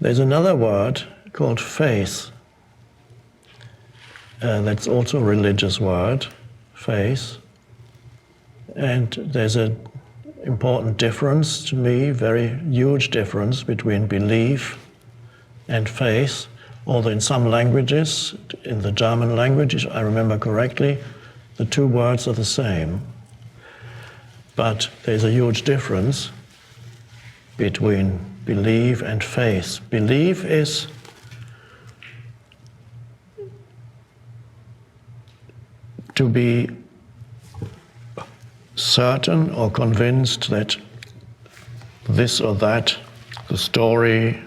There's another word called faith. That's also a religious word, faith. And there's an important difference to me, very huge difference between belief and faith. Although in some languages, in the German language, if I remember correctly, the two words are the same. But there's a huge difference between belief and faith. Belief is to be certain or convinced that this or that, the story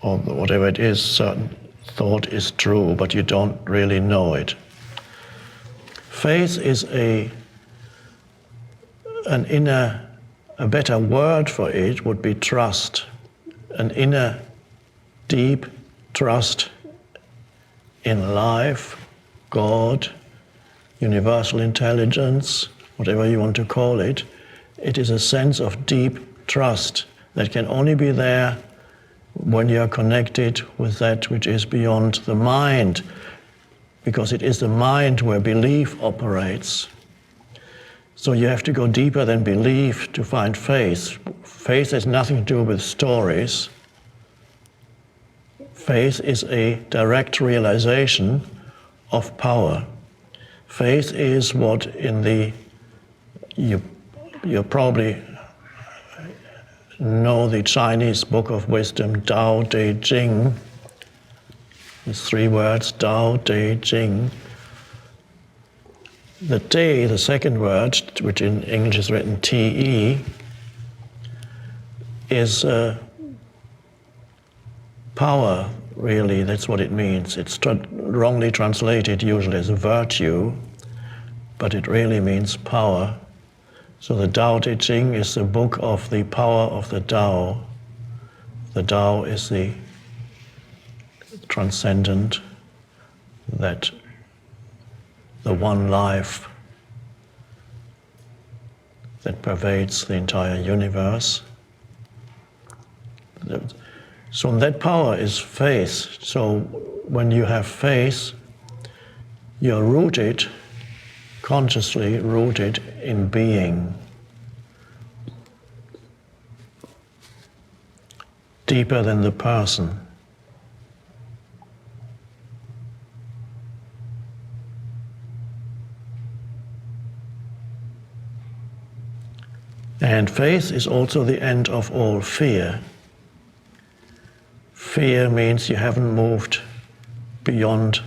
or whatever it is, certain thought is true, but you don't really know it. Faith is a better word for it would be trust, an inner deep trust in life, God, universal intelligence, whatever you want to call it. It is a sense of deep trust that can only be there when you are connected with that which is beyond the mind, because it is the mind where belief operates. So you have to go deeper than belief to find faith. Faith has nothing to do with stories. Faith is a direct realization of power. Faith is what in the, you probably know the Chinese Book of Wisdom, Tao Te Ching. There's 3 words, Tao Te Ching. The Te, the second word, which in English is written Te, is power, really. That's what it means. It's wrongly translated usually as virtue, but it really means power. So the Tao Te Ching is the book of the power of the Tao. The Tao is the transcendent, that the one life that pervades the entire universe. So that power is faith. So when you have faith, you're rooted, consciously rooted in being. Deeper than the person. And faith is also the end of all fear. Fear means you haven't moved beyond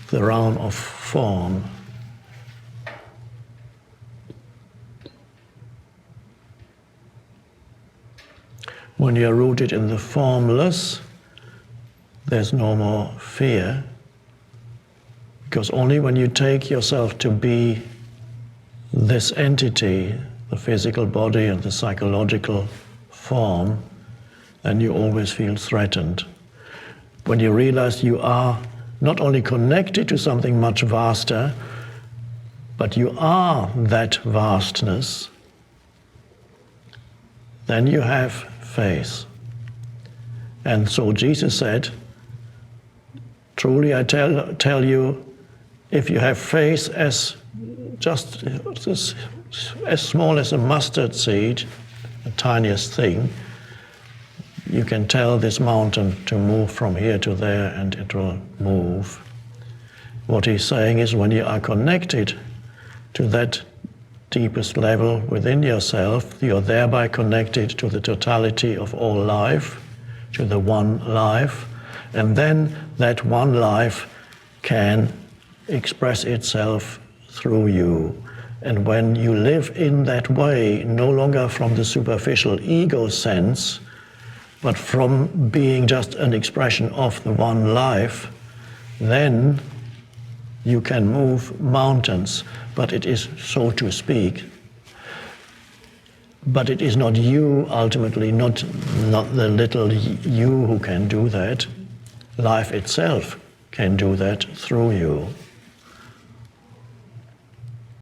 the realm of form. When you're rooted in the formless, there's no more fear, because only when you take yourself to be this entity, the physical body and the psychological form, then you always feel threatened. When you realize you are not only connected to something much vaster, but you are that vastness, then you have faith. And so Jesus said, truly I tell you, if you have faith as just as small as a mustard seed, the tiniest thing, you can tell this mountain to move from here to there and it will move. What he's saying is when you are connected to that deepest level within yourself, you're thereby connected to the totality of all life, to the one life, and then that one life can express itself through you. And when you live in that way, no longer from the superficial ego sense, but from being just an expression of the one life, then you can move mountains, but it is, so to speak. But it is not you, ultimately, not the little you who can do that. Life itself can do that through you.